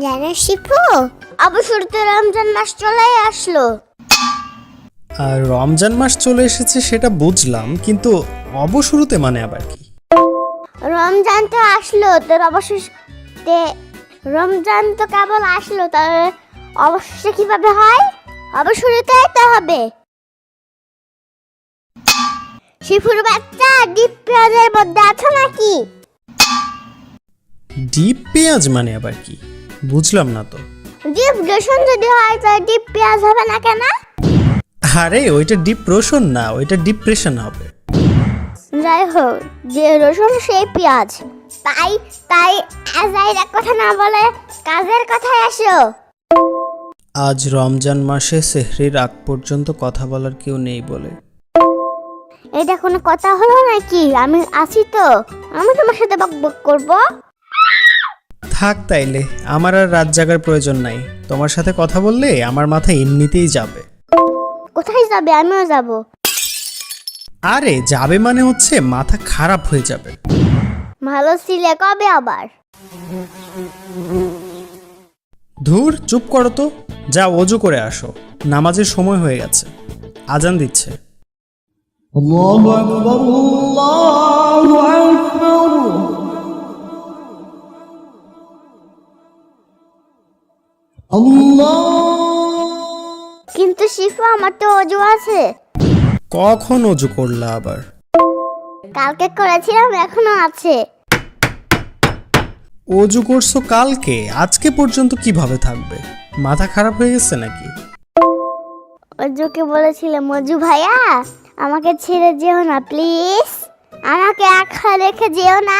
জানো শিপু, অবসর তো রমজান মাস চলে আসলো। আর রমজান মাস চলে এসেছে সেটা বুঝলাম, কিন্তু অবশুরুতে মানে আবার কি? রমজান তো আসলো, তোর অবশেষে রমজান তো কেবল আসলো, তার অবশেষে কিভাবে হয়? অবশুরুতেই তো হবে। শিপুর বাচ্চা, ডিপ পেঁয়াজের মধ্যে আছো নাকি? ডিপ পেঁয়াজ মানে আবার কি? বুঝলাম না তো। ডিপ রসুন যদি হয় তো ডিপ পেঁয়াজ হবে না কেন? আরে ওইটা ডিপ্রেশন না, ওইটা ডিপ্রেশন হবে। যাই হোক, যে রসুন সেই পেঁয়াজ। তাই তাই আজাইরা কথা না বলে কাজের কথায় আসো। আজ রমজান মাসে সেহরির আগ পর্যন্ত কথা বলার কেউ নেই বলে। এটা কোনো কথা হলো নাকি? আমি আছি তো, আমি তোমার সাথে বকবক করব। থাক তাইলে, আমার আর রাত জাগার প্রয়োজন নাই। তোমার সাথে কথা বললে আমার মাথা এমনিতেই যাবে। কোথায় যাবে? আমিও যাব। আরে যাবে মানে হচ্ছে মাথা খারাপ হয়ে যাবে। ভালো ছিলে কবে আবার? ধুর, চুপ করো তো। যা ওযু করে আসো, নামাজের সময় হয়ে গেছে, আজান দিচ্ছে। আল্লাহু আকবার, আল্লাহু আকবার। আল্লাহ। কিন্তু শিফু, আমার তো অজু আছে। কখন ওযু করলা আবার? কালকে করেছিলাম, এখনো আছে। ওযু করছো কালকে, আজকে পর্যন্ত কিভাবে থাকবে? মাথা খারাপ হয়ে গেছে নাকি? অজুকে বলেছিলাম, অজু ভাইয়া আমাকে ছেড়ে যেও না প্লিজ, আমাকে একা রেখে যেও না,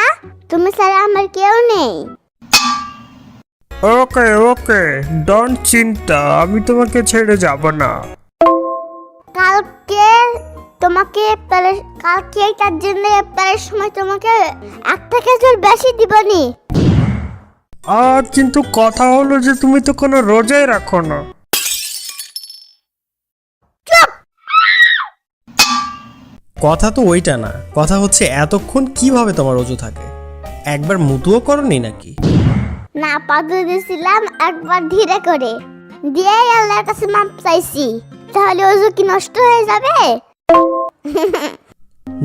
তুমি ছাড়া আমার কেউ নেই। ওকে ওকে, ডোন্ট চিন্তা, আমি তোমাকে ছেড়ে যাব না। কালকে তোমাকে কালকে তার জন্য ইফতারের সময় তোমাকে একটা খেজুর বেশি দিবনি। আর কিন্তু কথা হলো যে তুমি তো কোনো রোজাই রাখো না। কথা তো ওইটা না, কথা হচ্ছে এতক্ষণ কিভাবে তোমার ওযু থাকে? একবার মুতুও করনি নাকি? না, পাদু দিয়েছিলাম একবার ধীরে করে, দিয়ে আল্লাহর কাছে মাপ চাইছি। তাহলে ওযু কি নষ্ট হয়ে যাবে?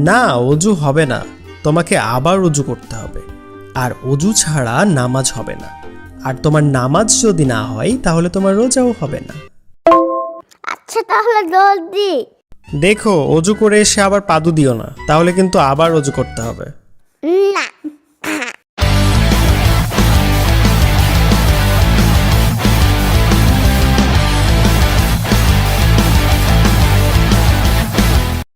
না, ওযু হবে না, তোমাকে আবার ওযু করতে হবে। আর ওযু ছাড়া নামাজ হবে না। আর তোমার নামাজ যদি না হয় তাহলে তোমার রোজাও হবে না। আচ্ছা তাহলে জলদি। দেখো, ওযু করে এসে আবার পাদু দিও না, তাহলে কিন্তু আবার ওযু করতে হবে। না,